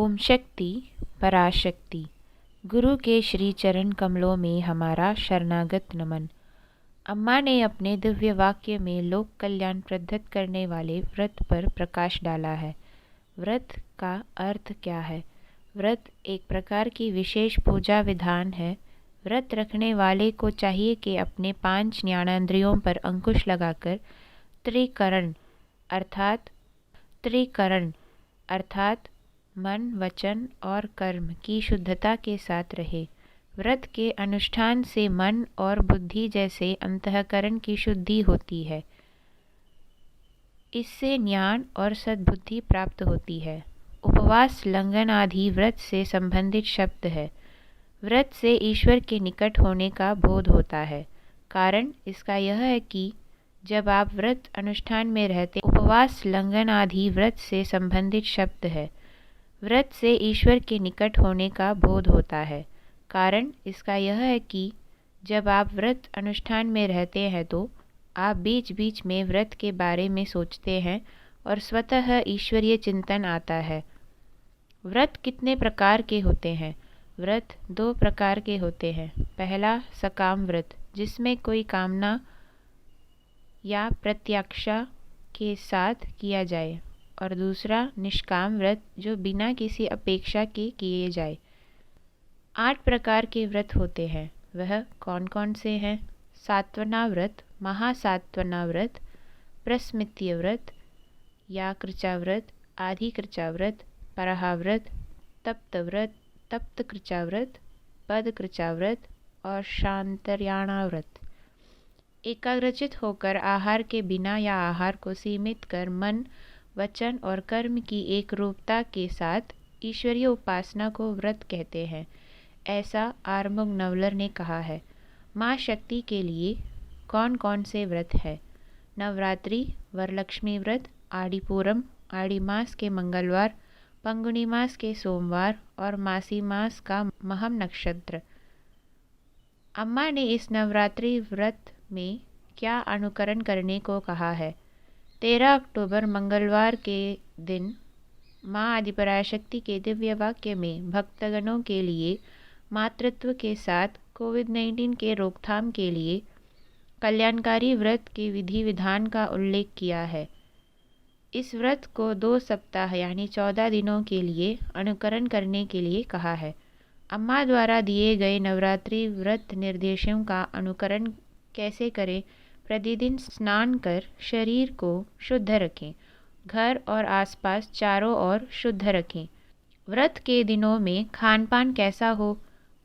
ओम शक्ति पराशक्ति। गुरु के श्री चरण कमलों में हमारा शरणागत नमन। अम्मा ने अपने दिव्य वाक्य में लोक कल्याण प्रदत्त करने वाले व्रत पर प्रकाश डाला है। व्रत का अर्थ क्या है? व्रत एक प्रकार की विशेष पूजा विधान है। व्रत रखने वाले को चाहिए कि अपने 5 ज्ञानेंद्रियों पर अंकुश लगाकर त्रिकरण अर्थात मन, वचन और कर्म की शुद्धता के साथ रहे। व्रत के अनुष्ठान से मन और बुद्धि जैसे अंतःकरण की शुद्धि होती है। इससे ज्ञान और सद्बुद्धि प्राप्त होती है। उपवास, लंघन आदि व्रत से संबंधित शब्द है। व्रत से ईश्वर के निकट होने का बोध होता है। कारण इसका यह है कि जब आप व्रत अनुष्ठान में रहते, उपवास, लंघन आदि व्रत से संबंधित शब्द है। व्रत से ईश्वर के निकट होने का बोध होता है। कारण इसका यह है कि जब आप व्रत अनुष्ठान में रहते हैं तो आप बीच बीच में व्रत के बारे में सोचते हैं और स्वतः ईश्वरीय चिंतन आता है। व्रत कितने प्रकार के होते हैं? व्रत 2 प्रकार के होते हैं। पहला सकाम व्रत, जिसमें कोई कामना या प्रत्याशा के साथ किया जाए, और दूसरा निष्काम व्रत, जो बिना किसी अपेक्षा के किए जाए। 8 प्रकार के व्रत होते हैं। वह कौन कौन से हैं? सात्वना व्रत, महासात्वना व्रत, प्रस्मित्य व्रत, याकृचा व्रत, आधिकृचा व्रत, पराहाव्रत, तप्तव्रत, तप्तकृचा व्रत, पदकृचा व्रत और शांतर्याणा व्रत। एकाग्रचित होकर आहार के बिना या आहार को सीमित कर मन, वचन और कर्म की एक रूपता के साथ ईश्वरीय उपासना को व्रत कहते हैं। ऐसा आर्मुग नवलर ने कहा है। माँ शक्ति के लिए कौन कौन से व्रत है? नवरात्रि, वरलक्ष्मी व्रत, आड़ीपूरम, आड़ी मास के मंगलवार, पंगुनी मास के सोमवार और मासी मास का महम नक्षत्र। अम्मा ने इस नवरात्रि व्रत में क्या अनुकरण करने को कहा है? 13 अक्टूबर मंगलवार के दिन माँ आदिपराशक्ति के दिव्य वाक्य में भक्तगणों के लिए मातृत्व के साथ कोविड-19 के रोकथाम के लिए कल्याणकारी व्रत के विधि विधान का उल्लेख किया है। इस व्रत को 2 सप्ताह यानी 14 दिनों के लिए अनुकरण करने के लिए कहा है। अम्मा द्वारा दिए गए नवरात्रि व्रत निर्देशों का अनुकरण कैसे करें? प्रतिदिन स्नान कर शरीर को शुद्ध रखें। घर और आसपास चारों ओर शुद्ध रखें। व्रत के दिनों में खान पान कैसा हो?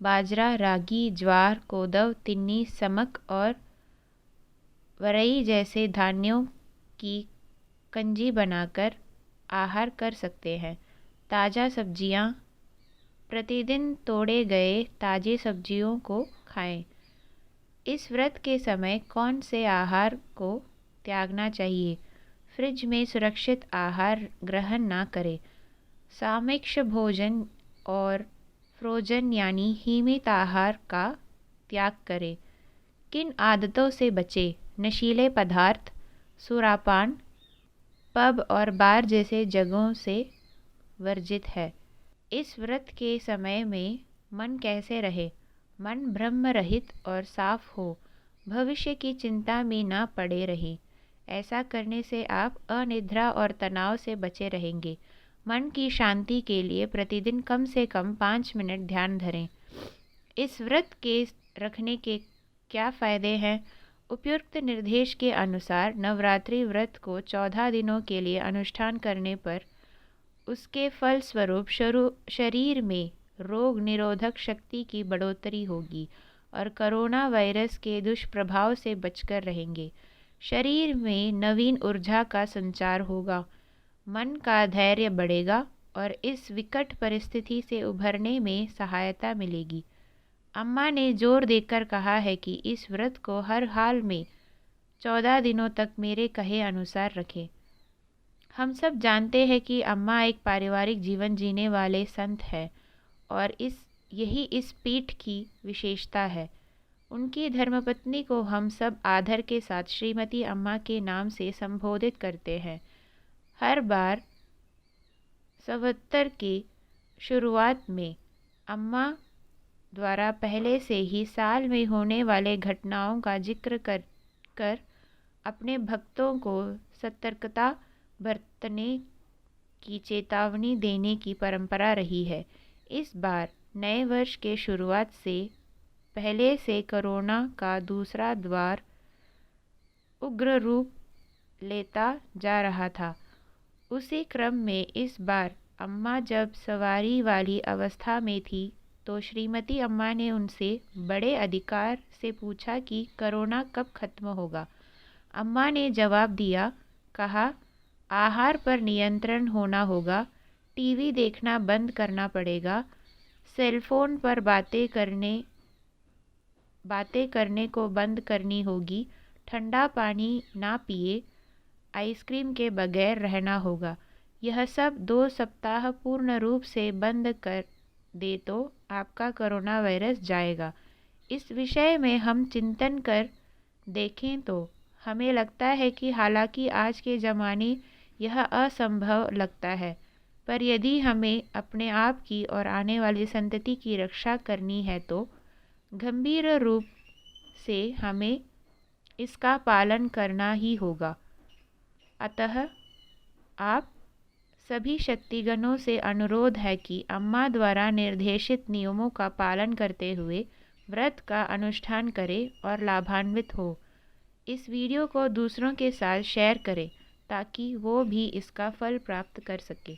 बाजरा, रागी, ज्वार, कोदव, तिन्नी, समक और वरई जैसे धान्यों की कंजी बनाकर आहार कर सकते हैं। ताज़ा सब्जियां, प्रतिदिन तोड़े गए ताज़ी सब्जियों को खाएं। इस व्रत के समय कौन से आहार को त्यागना चाहिए? फ्रिज में सुरक्षित आहार ग्रहण ना करें। सामिक्ष भोजन और फ्रोजन यानी हिमित आहार का त्याग करें। किन आदतों से बचें? नशीले पदार्थ, सुरापान, पब और बार जैसे जगहों से वर्जित है। इस व्रत के समय में मन कैसे रहे? मन ब्रह्म रहित और साफ हो। भविष्य की चिंता में ना पड़े रहें। ऐसा करने से आप अनिद्रा और तनाव से बचे रहेंगे। मन की शांति के लिए प्रतिदिन कम से कम 5 मिनट ध्यान धरें। इस व्रत के रखने के क्या फ़ायदे हैं? उपयुक्त निर्देश के अनुसार नवरात्रि व्रत को 14 दिनों के लिए अनुष्ठान करने पर उसके फलस्वरूप शरीर में रोग निरोधक शक्ति की बढ़ोतरी होगी और कोरोना वायरस के दुष्प्रभाव से बचकर रहेंगे। शरीर में नवीन ऊर्जा का संचार होगा। मन का धैर्य बढ़ेगा और इस विकट परिस्थिति से उभरने में सहायता मिलेगी। अम्मा ने जोर देकर कहा है कि इस व्रत को हर हाल में 14 दिनों तक मेरे कहे अनुसार रखें। हम सब जानते हैं कि अम्मा एक पारिवारिक जीवन जीने वाले संत हैं और यही इस पीठ की विशेषता है। उनकी धर्मपत्नी को हम सब आदर के साथ श्रीमती अम्मा के नाम से संबोधित करते हैं। हर बार संवत्सर के शुरुआत में अम्मा द्वारा पहले से ही साल में होने वाले घटनाओं का जिक्र कर अपने भक्तों को सतर्कता बरतने की चेतावनी देने की परंपरा रही है। इस बार नए वर्ष के शुरुआत से पहले से कोरोना का दूसरा द्वार उग्र रूप लेता जा रहा था। उसी क्रम में इस बार अम्मा जब सवारी वाली अवस्था में थी तो श्रीमती अम्मा ने उनसे बड़े अधिकार से पूछा कि कोरोना कब खत्म होगा। अम्मा ने जवाब दिया, कहा, आहार पर नियंत्रण होना होगा, टीवी देखना बंद करना पड़ेगा, सेलफोन पर बातें करने को बंद करनी होगी, ठंडा पानी ना पिए, आइसक्रीम के बगैर रहना होगा। यह सब 2 सप्ताह पूर्ण रूप से बंद कर दे तो आपका कोरोना वायरस जाएगा। इस विषय में हम चिंतन कर देखें तो हमें लगता है कि हालांकि आज के ज़माने यह असंभव लगता है, पर यदि हमें अपने आप की और आने वाली संतति की रक्षा करनी है तो गंभीर रूप से हमें इसका पालन करना ही होगा। अतः आप सभी शक्तिगणों से अनुरोध है कि अम्मा द्वारा निर्देशित नियमों का पालन करते हुए व्रत का अनुष्ठान करें और लाभान्वित हो। इस वीडियो को दूसरों के साथ शेयर करें ताकि वो भी इसका फल प्राप्त कर सके।